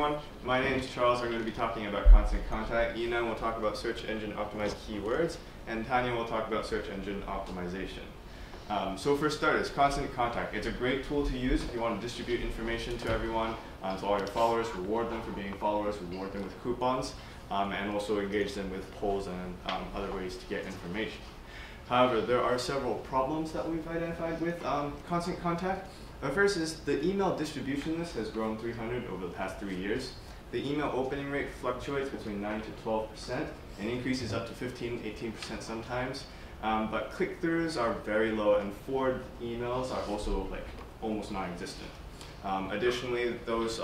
everyone. My name is Charles. I'm going to be talking about constant contact. Yinan will talk about search engine optimized keywords, and Tanya will talk about search engine optimization. So for starters, constant contact. It's a great tool to use if you want to distribute information to everyone, to all your followers, reward them for being followers, reward them with coupons, and also engage them with polls and other ways to get information. However, there are several problems that we've identified with constant contact. The first is the email distribution list has grown 300 over the past 3 years. The email opening rate fluctuates between 9 to 12% and increases up to 15–18% sometimes. But click-throughs are very low, and forward emails are also almost non-existent. Additionally, those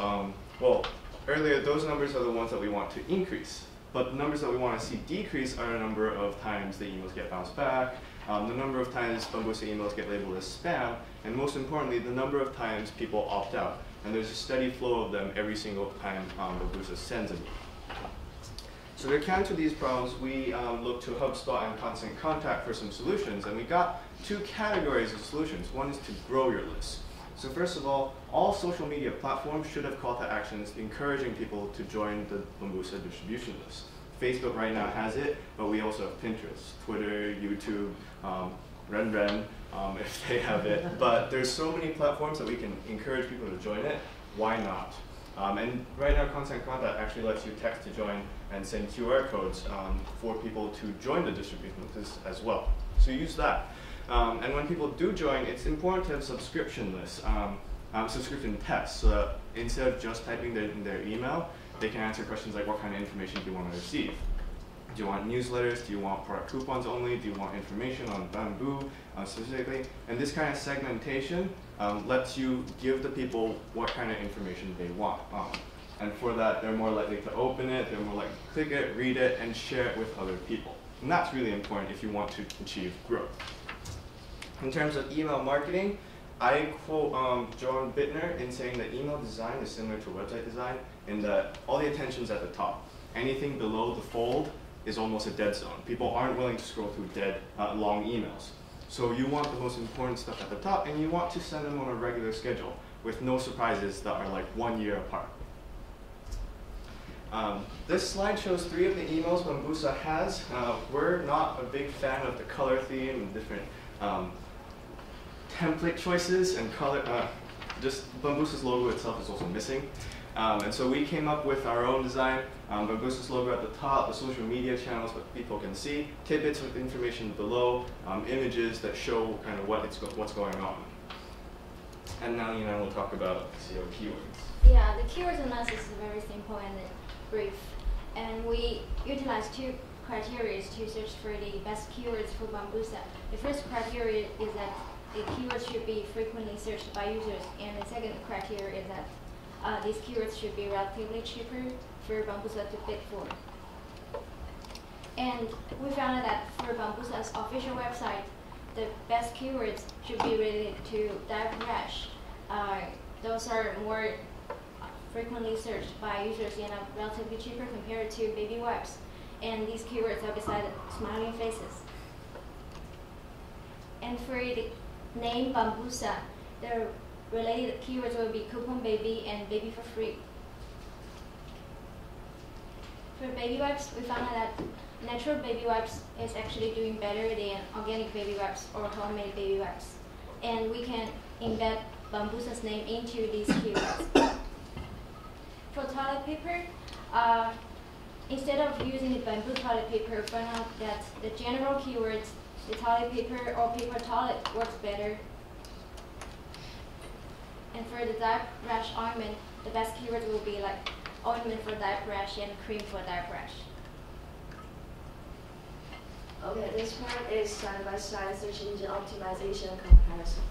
earlier those numbers are the ones that we want to increase. But the numbers that we want to see decrease are the number of times the emails get bounced back, the number of times Bambusa emails get labeled as spam, and most importantly, the number of times people opt out. And there's a steady flow of them every single time Bambusa sends an email. So to counter these problems, we looked to HubSpot and Constant Contact for some solutions, and we got two categories of solutions. One is to grow your list. So first of all social media platforms should have call to actions encouraging people to join the Bambusa distribution list. Facebook right now has it, but we also have Pinterest, Twitter, YouTube, Renren, if they have it. But there's so many platforms that we can encourage people to join it. Why not? And right now, Constant Contact actually lets you text to join and send QR codes for people to join the distribution list as well. So use that. And when people do join, it's important to have subscription lists, subscription tests, so that instead of just typing their email, they can answer questions like, what kind of information do you want to receive? Do you want newsletters? Do you want product coupons only? Do you want information on Bamboo specifically? And this kind of segmentation lets you give the people what kind of information they want. And for that, they're more likely to open it, they're more likely to click it, read it, and share it with other people. And that's really important if you want to achieve growth. In terms of email marketing, I quote John Bittner in saying that email design is similar to website design in that all the attention's at the top. Anything below the fold is almost a dead zone. People aren't willing to scroll through long emails. So you want the most important stuff at the top, and you want to send them on a regular schedule with no surprises that are like 1 year apart. This slide shows 3 of the emails Bambusa has. We're not a big fan of the color theme and different template choices and color. Just Bambusa's logo itself is also missing. And so we came up with our own design. Bambusa's logo at the top, the social media channels that people can see, tidbits of information below, images that show kind of what's going on. And now we'll talk about SEO keywords. Yeah, the keywords analysis is very simple and brief. And we utilize 2 criteria to search for the best keywords for Bambusa. The first criteria is that the keywords should be frequently searched by users, and the second criteria is that these keywords should be relatively cheaper for Bambusa to bid for. And we found that for Bambusa's official website, the best keywords should be related to diaper rash. Those are more frequently searched by users and are relatively cheaper compared to baby wipes. And these keywords are beside smiling faces. And for the name Bambusa, the related keywords will be coupon baby and baby for free. For baby wipes, we found out that natural baby wipes is actually doing better than organic baby wipes or homemade baby wipes. And we can embed Bambusa's name into these keywords. For toilet paper, instead of using the bamboo toilet paper, we found out that the general keywords, the toilet paper or paper toilet, works better. And for the diaper rash ointment, the best keywords will be like ointment for diaper rash and cream for diaper rash. Okay, this part is side-by-side search engine optimization comparison.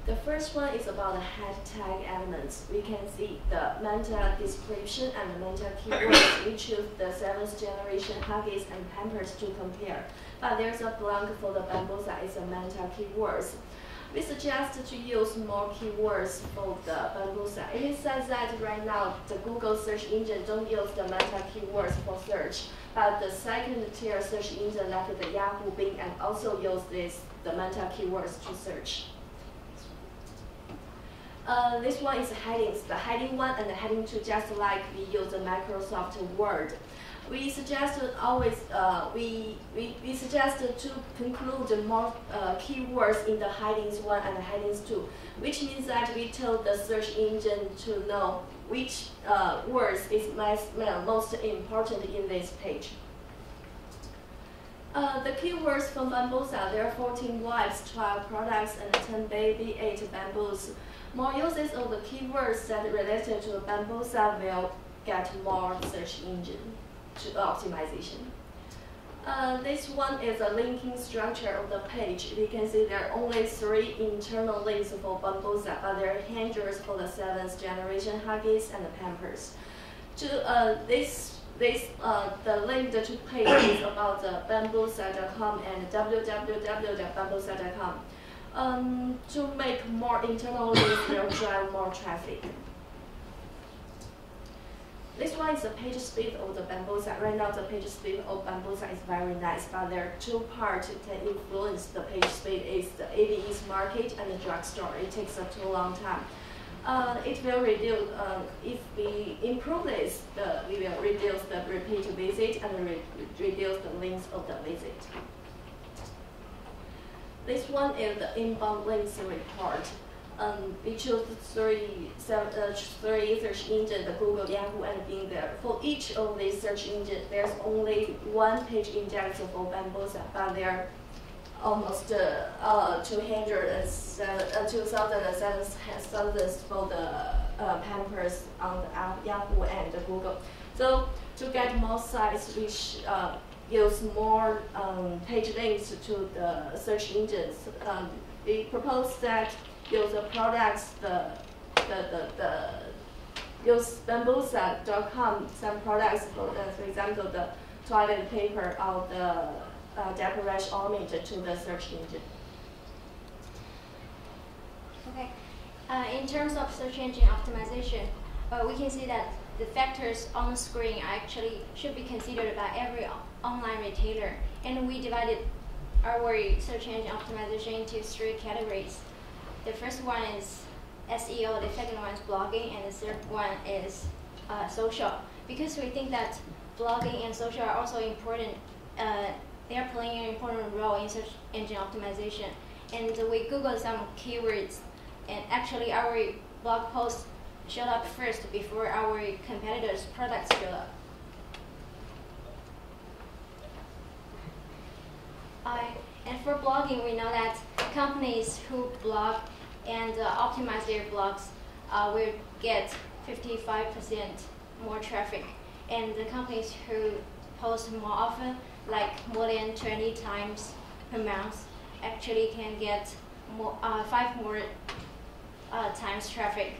The first one is about the hashtag elements. We can see the meta description and the meta keywords. We choose the 7th generation Huggies and Pampers to compare. But there's a blank for the Bambusa, it's a meta keywords. We suggest to use more keywords for the Bambusa. It says that right now the Google search engine don't use the meta keywords for search, but the second tier search engine like the Yahoo, Bing, and also use the meta keywords to search. This one is headings, the heading 1 and the heading 2, just like we use the Microsoft Word. We suggest always we suggest to include more keywords in the headings 1 and the headings 2, which means that we tell the search engine to know which words is most important in this page. The keywords for Bambusa, there are 14 wipes, 12 products, and 10 baby, 8 bamboos. More uses of the keywords that related to Bambusa will get more search engine optimization. This one is a linking structure of the page. We can see there are only 3 internal links for Bambusa, but there are hundreds for the 7th generation Huggies and the Pampers. The link to page is about the bambusa.com and www.bambusa.com. To make more internal links will drive more traffic. This one is the page speed of the Bambusa. Right now the page speed of Bambusa is very nice, but there are 2 parts that influence the page speed is the ABE's market and the drugstore. It takes too long time. It will reduce, if we improve this, we will reduce the repeat visit and reduce the length of the visit. This one is the inbound links report. We choose 3 search engines, the Google, Yahoo, and Bing there. For each of these search engines, there's only 1 page index for Bambusa, but there are almost 2,700 for the Pampers on the Yahoo and the Google. So to get more sites, we use more page links to the search engines. We propose that use the products, use bambusa.com, some products for example, the toilet paper or the diaper rash ointment to the search engine. Okay. In terms of search engine optimization, we can see that the factors on the screen actually should be considered by every online retailer, and we divided our search engine optimization into 3 categories. The first one is SEO, the second one is blogging, and the third one is social. Because we think that blogging and social are also important, they are playing an important role in search engine optimization. And we Googled some keywords, and actually our blog post showed up first before our competitors' products showed up. And for blogging, we know that companies who blog and optimize their blogs will get 55% more traffic. And the companies who post more often, like more than 20 times per month, actually can get 5 more times traffic.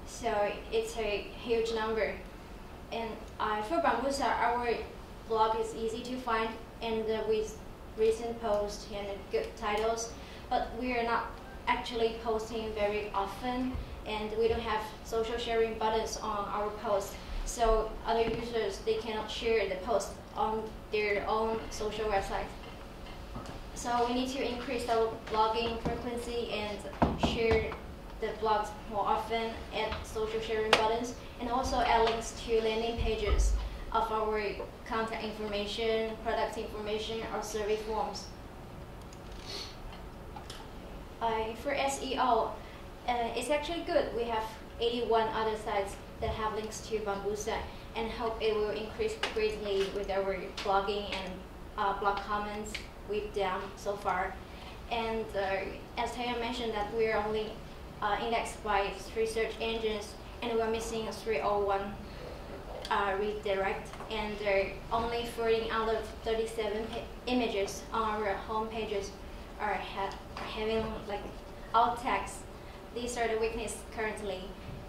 So it's a huge number. And for Bambusa, our blog is easy to find and with recent posts and good titles, but we are not actually posting very often, and we don't have social sharing buttons on our post. So other users, they cannot share the post on their own social website. So we need to increase our blogging frequency and share the blogs more often, add social sharing buttons, and also add links to landing pages of our contact information, product information, or survey forms. For SEO, it's actually good. We have 81 other sites that have links to Bambusa, and hope it will increase greatly with our blogging and blog comments we've done so far. And as Taya mentioned, that we're only indexed by 3 search engines, and we're missing 301 redirect, and only 14 out of 37 images on our home pages are having like alt text. These are the weaknesses currently,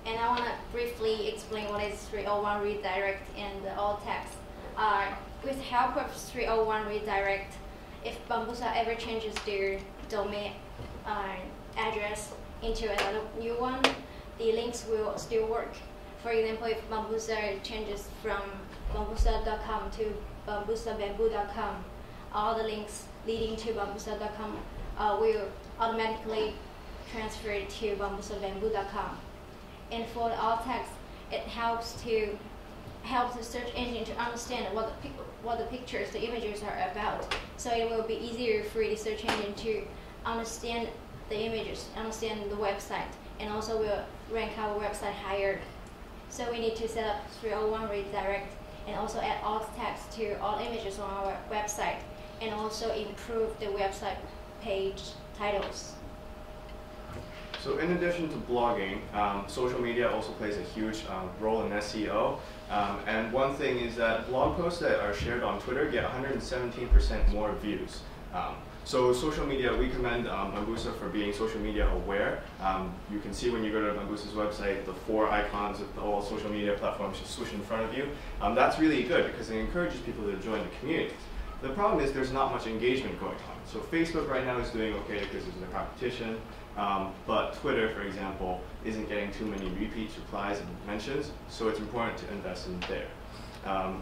and I want to briefly explain what is 301 redirect and the alt text. With the help of 301 redirect, if Bambusa ever changes their domain address into another new one, the links will still work. For example, if Bambusa changes from bambusa.com to bambusabamboo.com, all the links leading to bambusa.com will automatically transfer to bambusabamboo.com. And for the alt text, it helps the search engine to understand what the pictures, the images are about. So it will be easier for the search engine to understand the images, understand the website, and also will rank our website higher. So we need to set up 301 redirect and also add alt text to all images on our website, and also improve the website page titles. So in addition to blogging, social media also plays a huge role in SEO. And one thing is that blog posts that are shared on Twitter get 117% more views. So social media, we commend Bambusa for being social media aware. You can see when you go to Bambusa's website, the 4 icons of all social media platforms just swoosh in front of you. That's really good because it encourages people to join the community. The problem is there's not much engagement going on. So Facebook right now is doing okay because there's a competition, but Twitter, for example, isn't getting too many repeats, replies, and mentions, so it's important to invest in there.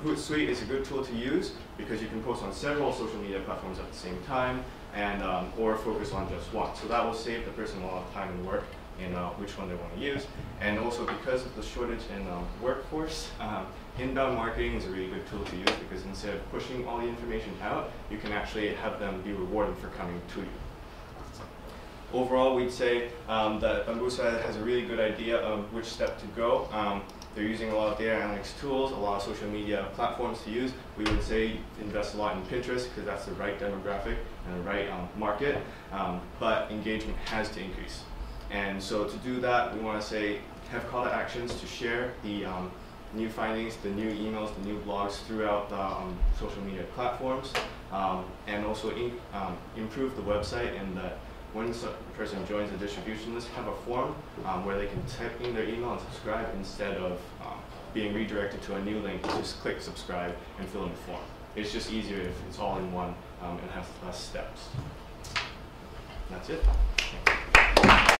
Hootsuite is a good tool to use because you can post on several social media platforms at the same time, and or focus on just one. So that will save the person a lot of time and work in which one they want to use. And also because of the shortage in workforce, inbound marketing is a really good tool to use because instead of pushing all the information out, you can actually have them be rewarded for coming to you. Overall, we'd say that Bambusa has a really good idea of which step to go. They're using a lot of data analytics tools, a lot of social media platforms to use. We would say invest a lot in Pinterest because that's the right demographic and the right market, but engagement has to increase. And so to do that, we want to say have call to actions to share the new findings, the new emails, the new blogs throughout the social media platforms, and also improve the website in that when a person joins the distribution list, have a form where they can type in their email and subscribe instead of being redirected to a new link. Just click subscribe and fill in the form. It's just easier if it's all in one and has less steps. That's it.